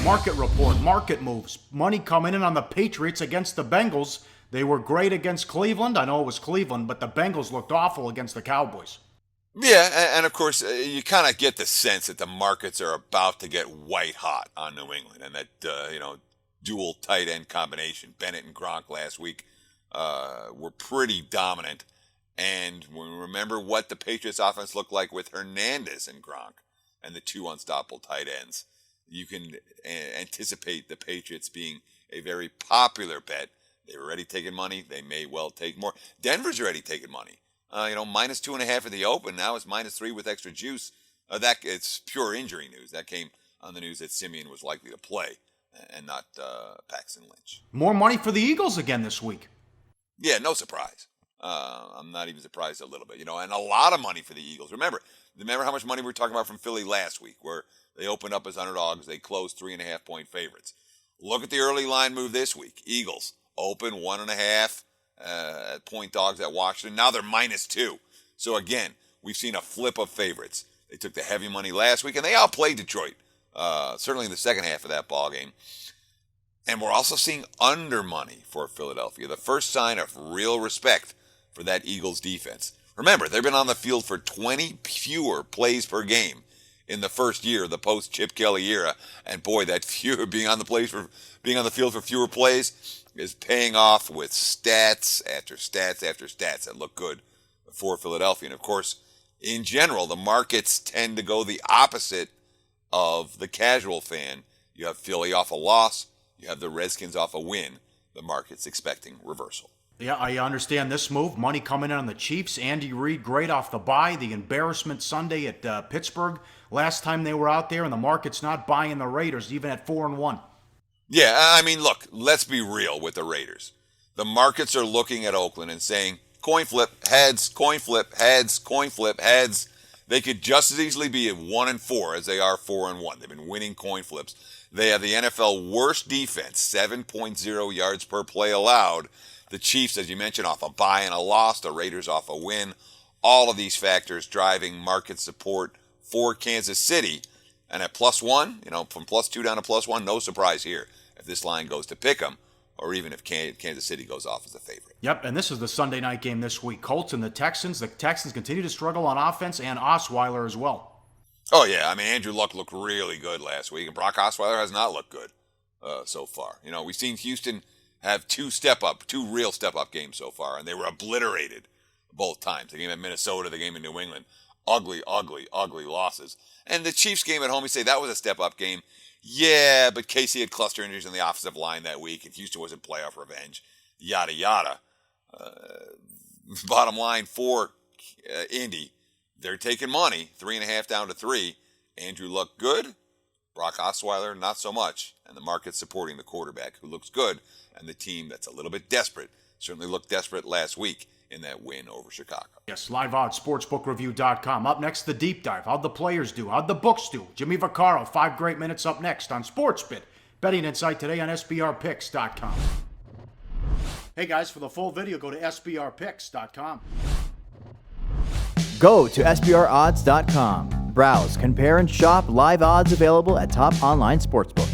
Market report, market moves. Money coming in on the Patriots against the Bengals. They were great against Cleveland. I know it was Cleveland, but the Bengals looked awful against the Cowboys. Yeah, and of course, you kind of get the sense that the markets are about to get white hot on New England, and that dual tight end combination, Bennett and Gronk last week, were pretty dominant. And when we remember what the Patriots offense looked like with Hernandez and Gronk and the two unstoppable tight ends, you can anticipate the Patriots being a very popular bet. They were already taking money. They may well take more. Denver's already taking money. Minus 2.5 in the open. Now it's -3 with extra juice. It's pure injury news. That came on the news that Simeon was likely to play and not Paxton Lynch. More money for the Eagles again this week. Yeah, no surprise. I'm not even surprised a little bit. And a lot of money for the Eagles. Remember how much money we were talking about from Philly last week, where they opened up as underdogs. They closed 3.5-point favorites. Look at the early line move this week. Eagles open 1.5 point dogs at Washington. Now they're -2. So again, we've seen a flip of favorites. They took the heavy money last week, and they outplayed Detroit, certainly in the second half of that ball game. And we're also seeing under money for Philadelphia, the first sign of real respect for that Eagles defense. Remember, they've been on the field for 20 fewer plays per game in the first year of the post-Chip Kelly era. And boy, that being on the field for fewer plays is paying off with stats after stats after stats that look good for Philadelphia. And of course, in general, the markets tend to go the opposite of the casual fan. You have Philly off a loss. You have the Redskins off a win. The market's expecting reversal. Yeah, I understand this move. Money coming in on the Chiefs. Andy Reid great off the bye. The embarrassment Sunday at Pittsburgh. Last time they were out there, and the market's not buying the Raiders, even at 4-1. Yeah, I mean, look, let's be real with the Raiders. The markets are looking at Oakland and saying, coin flip, heads, coin flip, heads, coin flip, heads. They could just as easily be at 1-4 as they are 4-1. They've been winning coin flips. They have the NFL worst defense, 7.0 yards per play allowed. The Chiefs, as you mentioned, off a bye and a loss. The Raiders off a win. All of these factors driving market support for Kansas City. And at +1, from +2 down to +1, no surprise here if this line goes to pick 'em, or even if Kansas City goes off as a favorite. Yep, and this is the Sunday night game this week. Colts and the Texans. The Texans continue to struggle on offense, and Osweiler as well. Oh, yeah. I mean, Andrew Luck looked really good last week, and Brock Osweiler has not looked good so far. We've seen Houston have two real step-up games so far, and they were obliterated both times. The game at Minnesota, the game in New England. Ugly, ugly, ugly losses. And the Chiefs game at home, you say that was a step-up game. Yeah, but Casey had cluster injuries on the offensive line that week, and Houston was in playoff revenge. Yada, yada. Bottom line for Indy, they're taking money, 3.5 down to 3. Andrew Luck good, Brock Osweiler not so much, and the market's supporting the quarterback who looks good, and the team that's a little bit desperate, certainly looked desperate last week in that win over Chicago. Yes, live odds, sportsbookreview.com. Up next, the deep dive. How'd the players do? How'd the books do? Jimmy Vaccaro, 5 great minutes up next on SportsBit. Betting insight today on SBRpicks.com. Hey guys, for the full video, go to SBRpicks.com. Go to SBRodds.com. Browse, compare, and shop live odds available at top online sportsbooks.